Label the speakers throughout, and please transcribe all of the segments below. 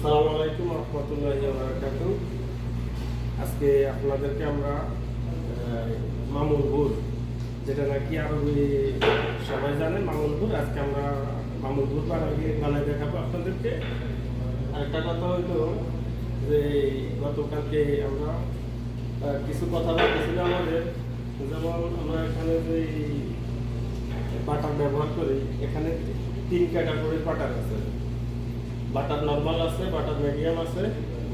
Speaker 1: আসসালামু আলাইকুম রহমতুল্লাহি ওয়া বারাকাতুহু। আজকে আপনাদেরকে আমরা মামুল গুড়, যেটা নাকি আরবি সবাই জানে মামুল গুড়, আজকে আমরা মামুল গুড় বানাই দেখাবো আপনাদেরকে। আরেকটা কথা হইলো যে গতকালকে আমরা কিছু কথা বলতেছিল আমাদের, যেমন আমরা এখানে যে বাটার ব্যবহার করি, এখানে 3 ক্যাটাগরির বাটার আছে। বাটার নর্মাল আছে, বাটার মিডিয়াম আছে,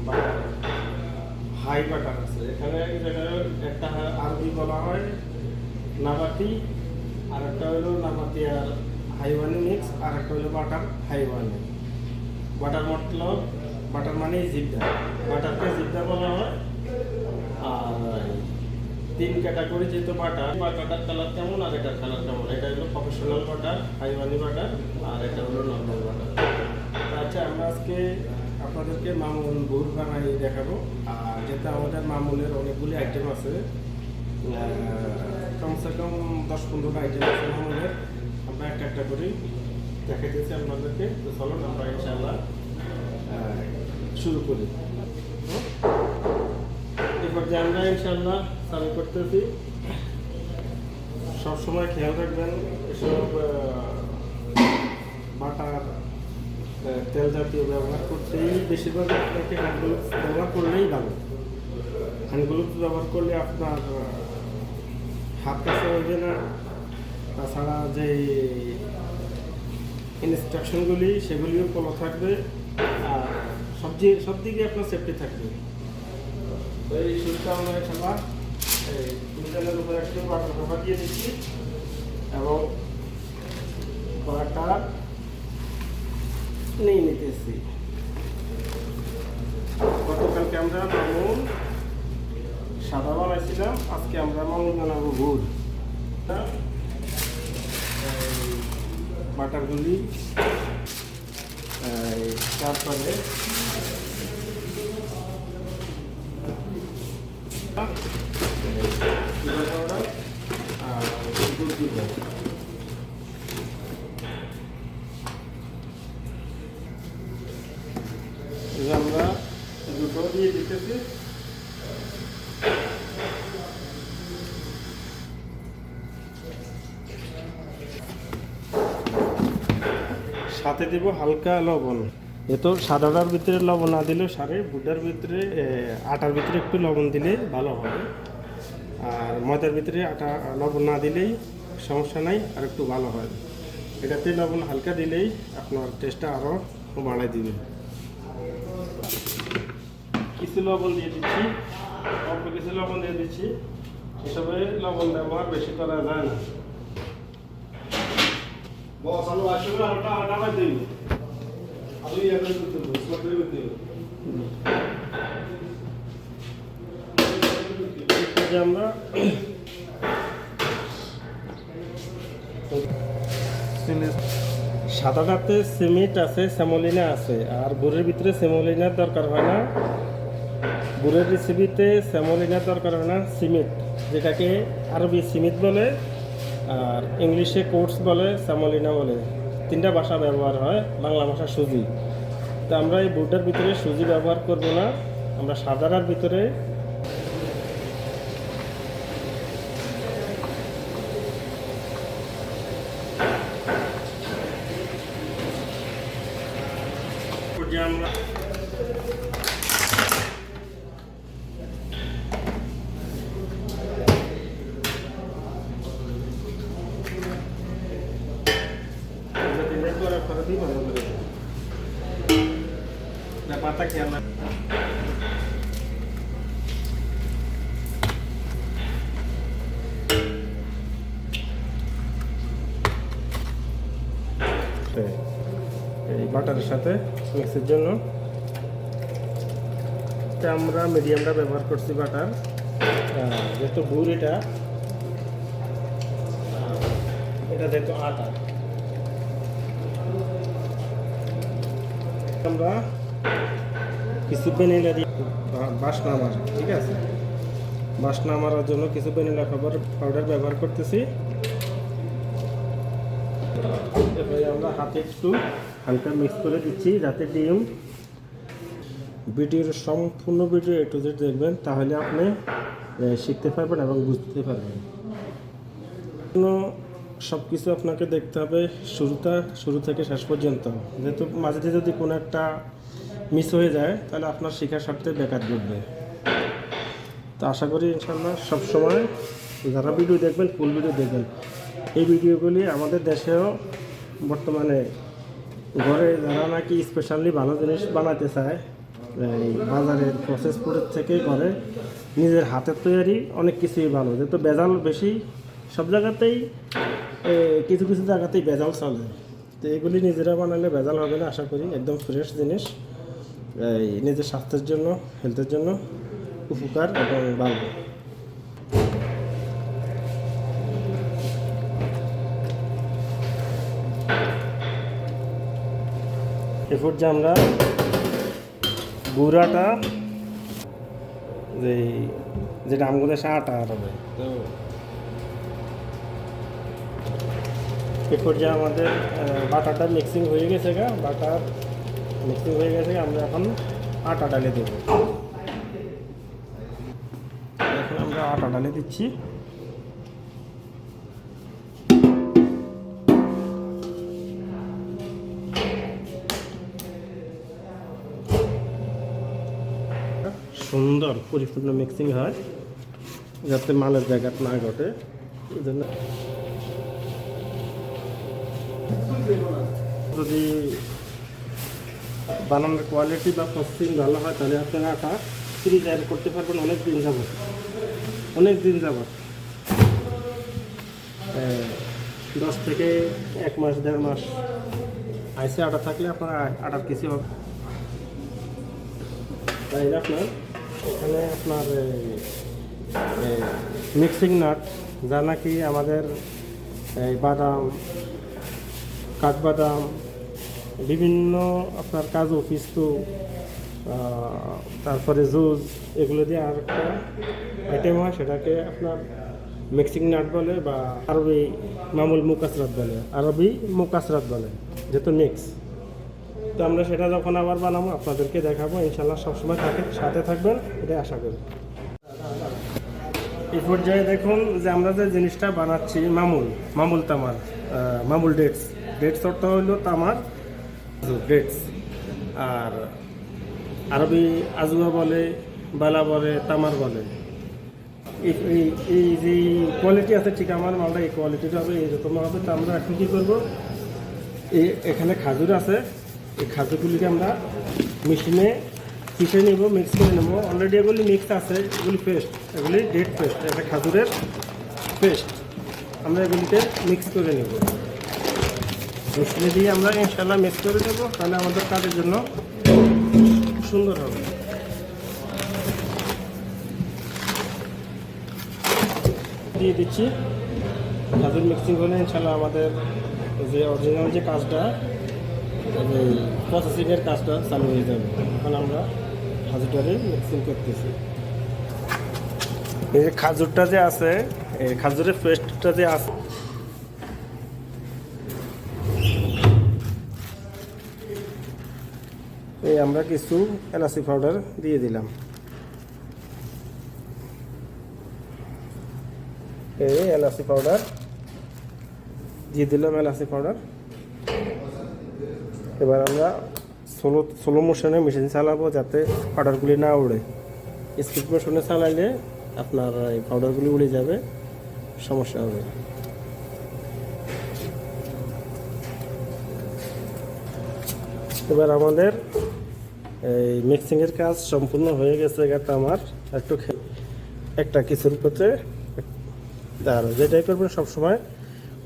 Speaker 1: বাটার হাই বাটার আছে। এখানে এক জায়গায় একটা আরবি বলা হয় নাবাতি, আর একটা হলো নাবাতি আর হাইওয়ানি মিক্স, আর একটা হলো বাটার হাইওয়ানি। বাটার মতলব বাটার মানে জিদ্দা, বাটারকে জিদ্দা বলা হয়। আর 3 ক্যাটাগরি যেহেতু বাটারটার কালার কেমন আর এটার কালার কেমন, এটা হলো প্রফেশনাল বাটার, হাইওয়ানি বাটার, আর এটা হলো নর্মাল বাটার। আচ্ছা, আমরা আজকে আপনাদেরকে মামুল গুড় বানাই দেখাবো। আর যেহেতু আমাদের মামুলের অনেকগুলি আইটেম আছে, কমসে কম 10-15টা আইটেম আছে মামুলের। আমরা একটা করে দেখাইতেছি আপনাদেরকে। তো চলুন আমরা ইনশাআল্লাহ শুরু করি। এরপর যে আমরা ইনশাআল্লাহ চালু করতেছি। সবসময় খেয়াল রাখবেন এসব বাটার তেল জাতীয় ব্যবহার করতেই বেশিরভাগ আপনাকে হ্যান্ড গ্লোভস ব্যবহার করলেই ভালো। হ্যান্ড গ্লোভস ব্যবহার করলে আপনার হাত কাছে হইবে না, তাছাড়া যে ইনস্ট্রাকশনগুলি সেগুলিও ফলো থাকবে, আর সব দিকে আপনার সেফটি থাকবে। তো এই শুরুটা আমরা খেলা এই মিজানের উপরে একটু বাটার পেপার দিয়ে দিচ্ছি এবং বাটার নিয়ে নিতেছি। গতকালকে আমরা মামুল সাদা বানাইছিলাম, আজকে আমরা মামুল বানাবো গুড়। বাটারগুলি তারপরে গুড় দিব। আমরা দুটো দিয়ে দিতেছি। সাথে দিব হালকা লবণ। এ তো সাদাটার ভিতরে লবণ না দিলেও সারে, বুটার ভিতরে আটার ভিতরে একটু লবণ দিলে ভালো হবে। আর ময়দার ভিতরে আটা লবণ না দিলেই সমস্যা নাই, আর একটু ভালো হয়। এটাতে লবণ হালকা দিলেই আপনার টেস্টটা আরও বাড়াই দিবে। কিছু লবণ দিয়ে দিচ্ছি, অল্প কিছু লবণ দিয়ে দিচ্ছি। এসবে লবণ ব্যবহার বেশি করা যায় না। আমরা সাদাটাতে সিমেন্ট আছে, সেমোলিনা আছে, আর গুড়ের ভিতরে সেমোলিনার দরকার হয় না। গুড়ের রেসিপিতে সেমোলিনার দরকার হয় না, সিমেন্ট, যেটাকে আরবি সিমেন্ট বলে আর ইংলিশে কোটস বলে, সেমোলিনা বলে। 3টা ভাষা ব্যবহার হয়, বাংলা ভাষা সুজি। তো আমরা এই গুড়টার ভিতরে সুজি ব্যবহার করব না, আমরা সাদাটার ভিতরে আমরা পাতা খেয়াল এই বাটারের সাথে মিক্সের জন্য আমরা মিডিয়ামটা ব্যবহার করছি বাটার। যেহেতু গুড় এটা যেহেতু আটা, আমরা কিছু ভ্যানিলা দিয়ে বাসনা আমার, ঠিক আছে, বাসনা মারার জন্য কিছু ভ্যানিলা পাউডার ব্যবহার করতেছি। এবারে আমরা হাতে একটু হালকা মিক্স করে দিচ্ছি যাতে ডিম ভিডিওর সম্পূর্ণ ভিডিও A to Z দেখবেন, তাহলে আপনি শিখতে পারবেন এবং বুঝতে পারবেন। সব কিছু আপনাকে দেখতে হবে শুরু থেকে শেষ পর্যন্ত, যেহেতু মাঝে যদি কোনো একটা মিস হয়ে যায় তাহলে আপনার শেখার স্বার্থে বেকার ঘটবে। তো আশা করি ইনশাআল্লাহ সবসময় যারা ভিডিও দেখবেন ফুল ভিডিও দেখবেন। এই ভিডিওগুলি আমাদের দেশেও বর্তমানে ঘরে যারা নাকি স্পেশালি ভালো জিনিস বানাতে চায়, এই বাজারের প্রসেস ফুডের থেকে ঘরে নিজের হাতের তৈরি অনেক কিছুই ভালো, যেহেতু ভেজাল বেশি সব জায়গাতেই, কিছু কিছু জায়গাতেই ভেজাল চলে। তো এগুলি নিজেরা বানালে ভেজাল হবে না আশা করি, একদম ফ্রেশ জিনিস, এই নিজের স্বাস্থ্যের জন্য হেলথের জন্য উপকার এবং ভালো। এরপর যে আমরা গুঁড়াটা যেটা আমাদের দেশে আটা হবে, তো এরপর যে আমাদের বাটারটা মিক্সিং হয়ে গেছে, বাটার মিক্সিং হয়ে গেছে, আমরা এখন আটা ডালে দেব। এখন আমরা আটা ডালে দিচ্ছি। সুন্দর পরিপূর্ণ মিক্সিং হয়, যাতে মালের ব্যাঘাত না ঘটে। এই জন্য যদি বানানোর কোয়ালিটি বা প্রসেসিং ভালো হয় তাহলে আপনারা আটা ফ্রিজার করতে পারবেন অনেক দিন যাবত, 10 থেকে 1 মাস 1.5 মাস আইসে আটা থাকলে আপনার আটার কিছু হবে। তাই আপনার এখানে আপনার মিক্সিং নাট, যা নাকি আমাদের এই বাদাম, কাঠবাদাম, বিভিন্ন আপনার কাজু, পিস্তু, তারপরে জুস, এগুলো দিয়ে আর একটা আইটেম হয়, সেটাকে আপনার মিক্সিং নাট বলে, বা আরবি মামুল মুকাসরাত বলে, যেহেতু মিক্স। তো আমরা সেটা যখন আবার বানাবো আপনাদেরকে দেখাবো ইনশাল্লাহ। সবসময় সাথে থাকবেন, এটাই আশা করি। এই পর্যায়ে দেখুন যে আমরা যে জিনিসটা বানাচ্ছি, মামুল তামার, মামুল ডেটস অর্থ হইল তামার ডেটস, আর আরবি আজুয়া বলে, বালা বলে, তামার বলে। এই যে কোয়ালিটি আছে, ঠিক আমার মালটা এই কোয়ালিটিটা হবে, এইরকম হবে। তো আমরা এখন কী করবো, এখানে খাজুর আছে, এই খাজুরগুলিকে আমরা মেশিনে পিষে নেব, মিক্স করে নেব। অলরেডি এগুলি মিক্স আছে, এগুলি পেস্ট, এগুলি ডেট পেস্ট, এটা খাজুরের পেস্ট। আমরা এগুলিকে মিক্স করে নেব, মেশিনে দিয়ে আমরা ইনশাল্লাহ মিক্স করে দেবো, তাহলে আমাদের কাজের জন্য সুন্দর হবে। দিয়ে দিচ্ছি খাজুর মিক্সিং হলে ইনশাল্লাহ আমাদের যে অরিজিনাল যে কাজটা, এই প্রসেসিংয়ের কাজটা চালু হয়ে যাবে। এখন আমরা খাজুরটারে মিক্সিং করতেছি। এই যে খাজুরটা যে আছে, এই খাজুরের পেস্টটা যে আছে, এই আমরা কিছু এলাচি পাউডার দিয়ে দিলাম। এই এলাচি পাউডার দিয়ে দিলাম, এলাচি পাউডার। এবার আমরা স্লো মোশনে মেশিন চালাবো, যাতে পাউডারগুলি না উড়ে। স্পিড মোশনে চালাইলে আপনার এই পাউডারগুলি উড়ে যাবে, সমস্যা হবে। এবার আমাদের এই মিক্সিংয়ের কাজ সম্পূর্ণ হয়ে গেছে। এটা আমার একটু একটা কিছুর উপরে যেটাই করবেন সবসময়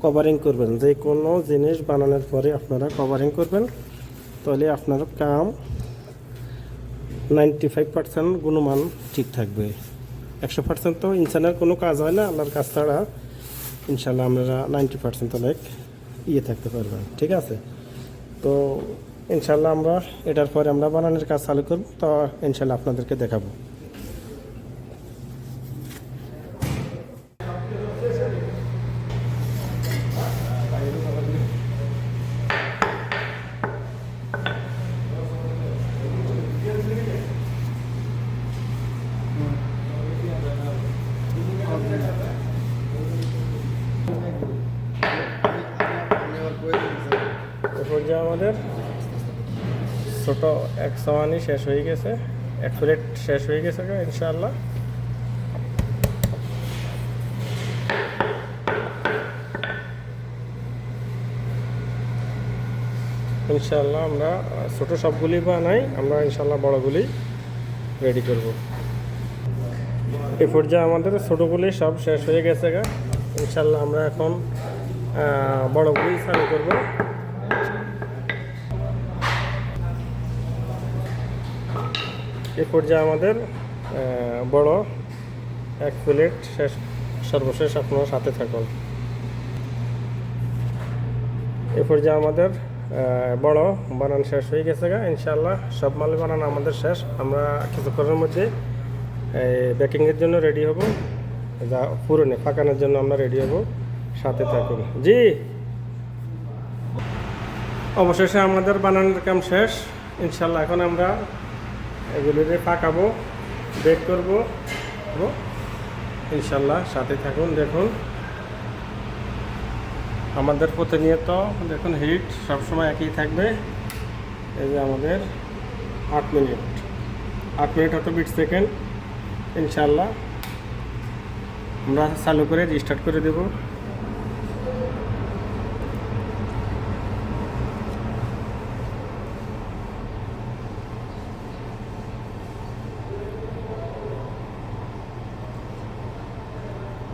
Speaker 1: কভারিং করবেন। যে কোনো জিনিস বানানোর পরে আপনারা কভারিং করবেন, তাহলে আপনার কাম 95% গুণমান ঠিক থাকবে। 100% তো ইনসানের কোনো কাজ হয় না, আল্লাহর কাজ ছাড়া। ইনশাল্লাহ আপনারা 90% অনেক থাকতে পারবেন, ঠিক আছে? তো ইনশাল্লাহ আমরা এটার পরে আমরা বানানোর কাজ চালু করব, তো ইনশাল্লাহ আপনাদেরকে দেখাবো। আমাদের ছোট এক সাওয়ানি শেষ হয়ে গেছে, এক প্লেট শেষ হয়ে গেছে ইনশাআল্লাহ। ইনশাআল্লাহ আমরা ছোট সবগুলি বানাই, আমরা ইনশাআল্লাহ বড়গুলি রেডি করব। এই পর্যায়ে আমাদের ছোটোগুলি সব শেষ হয়ে গেছে ইনশাআল্লাহ আমরা এখন বড়গুলি চালু করব। এই পর্যায়ে আমাদের বড় এক প্লেট শেষ, সর্বশেষ আপনার সাথে থাকুন। এই পর্যায়ে আমাদের বড় বানান শেষ হয়ে গেছে ইনশাআল্লাহ সব মাল বানান আমাদের শেষ। আমরা কিছুক্ষণের মধ্যে বেকিংয়ের জন্য রেডি হব, যা পুরনে পাকানোর জন্য আমরা রেডি হব, সাথে থাকুন। জি, অবশেষে আমাদের বানানোর কাম শেষ ইনশাআল্লাহ। এখন আমরা এগুলিকে পাকাবো, বেক করব ইনশাআল্লাহ, সাথে থাকুন। দেখুন আমাদের প্রতিনিয়ত দেখুন হিট সবসময় একই থাকবে। এই যে আমাদের 8 মিনিট হয়তো 20 সেকেন্ড ইনশাআল্লাহ আমরা চালু করে রিস্টার্ট করে দেব।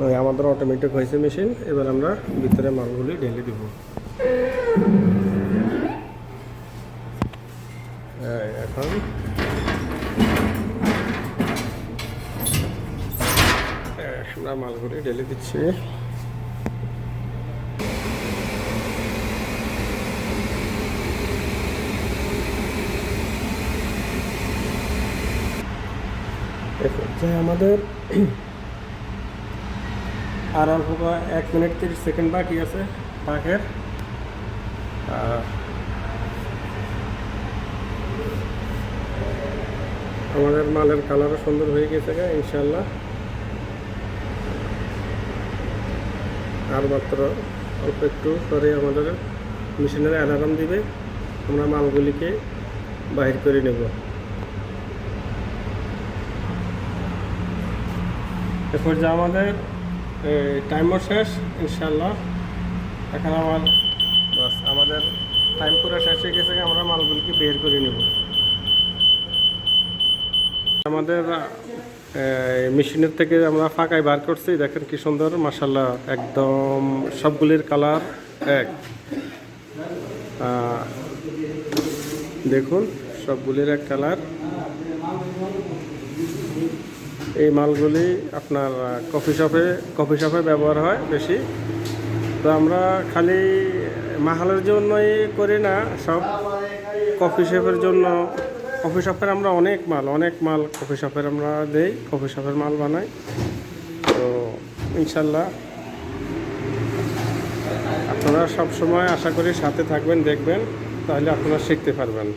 Speaker 1: ওই আমাদের অটোমেটিক হয়েছে মেশিন। এবার আমরা ভিতরে মালগুলি ঢেলে দেব। এখন আমরা মালগুলি ঢেলে দিচ্ছি। আমাদের আর অল্প 1 মিনিট 30 সেকেন্ড বাকি আছে পাকের। আমাদের মালের কালারও সুন্দর হয়ে গেছে ইনশাআল্লাহ। আর মাত্র অল্প একটু পরে আমাদের মেশিনের অ্যালার্ম দিবে, আমরা মালগুলিকে বাহির করে নেব। এরপর যা আমাদের টাইমও শেষ ইনশাআল্লাহ। এখন আমাদের টাইম পুরো শেষ হয়ে গেছে, আমরা মালগুলিকে বের করে নেব। আমাদের মেশিনের থেকে আমরা ফাঁকায় বার করছি, দেখেন কি সুন্দর মাশাআল্লাহ, একদম সবগুলির কালার এক। দেখুন সবগুলির এক কালার। এই মালগুলি আপনার কফি শপে ব্যবহার হয় বেশি। তো আমরা খালি মাহালের জন্যই করি না, সব কফি শপের আমরা অনেক মাল কফি শপের আমরা দেই, কফি শপের মাল বানাই। তো ইনশাল্লাহ আপনারা সব সময় আশা করি সাথে থাকবেন, দেখবেন, তাহলে আপনারা শিখতে পারবেন।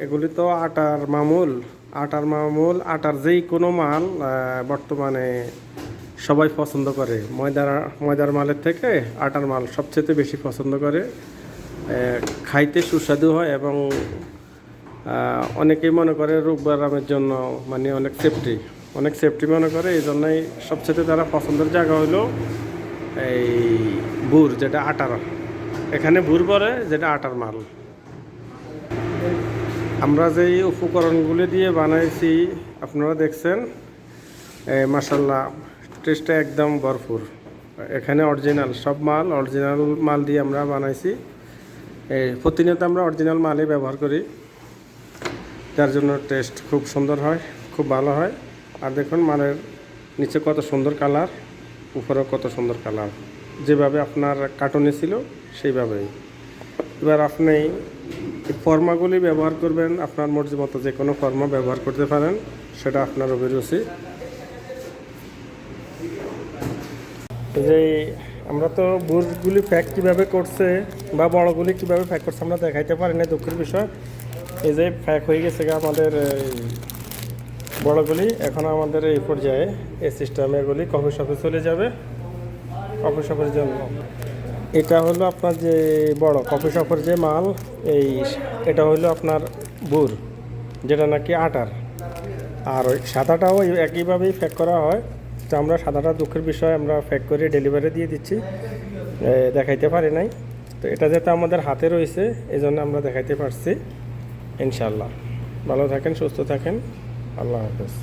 Speaker 1: এগুলি তো আটার মামুল, আটার যেই কোনো মাল বর্তমানে সবাই পছন্দ করে। ময়দার মালের থেকে আটার মাল সবচেয়ে বেশি পছন্দ করে, খাইতে সুস্বাদু হয় এবং অনেকেই মনে করে রোগ ব্যায়ামের জন্য, মানে অনেক সেফটি মনে করে। এই জন্যই সবচেয়ে তারা পছন্দের জায়গা হলো এই বুর, যেটা আটার, এখানে বুর বলে, যেটা আটার মাল। আমরা যেই উপকরণগুলি দিয়ে বানাইছি আপনারা দেখছেন, মাশাআল্লাহ টেস্টটা একদম ভরপুর। এখানে অরিজিনাল মাল দিয়ে আমরা বানাইছি। প্রতিনিয়ত আমরা অরিজিনাল মালই ব্যবহার করি, যার জন্য টেস্ট খুব সুন্দর হয়, খুব ভালো হয়। আর দেখুন মালের নিচে কত সুন্দর কালার, উপরেও কত সুন্দর কালার, যেভাবে আপনার কার্টুনে ছিল সেইভাবেই। এবার আপনি ফর্মাগুলি ব্যবহার করবেন, আপনার মর্জি মতো যে কোনো ফর্মা ব্যবহার করতে পারেন, সেটা আপনার অভিরুচি। যে আমরা তো বুটগুলি প্যাক কীভাবে করছে বা বড়গুলি কীভাবে প্যাক করছে আমরা দেখাইতে পারি না, দুঃখের বিষয়। এই যে প্যাক হয়ে গেছে আমাদের বড়গুলি। এখন আমাদের এই পর্যায়ে এই সিস্টেমে এগুলি কফি শপে চলে যাবে। কফি শপের জন্য। এটা হলো আপনার যে বড় কফি শপের যে মাল, এটা হলো আপনার বুর, যেটা নাকি আটার। আর ওই সাদাটাও ওই একইভাবেই প্যাক করা হয়। তো আমরা সাদাটা দুঃখের বিষয়, আমরা প্যাক করে ডেলিভারি দিয়ে দিচ্ছি, দেখাইতে পারি নাই। তো এটা যেহেতু আমাদের হাতে রয়েছে, এই জন্য আমরা দেখাইতে পারছি। ইনশাল্লাহ ভালো থাকেন, সুস্থ থাকেন, আল্লাহ হাফেজ।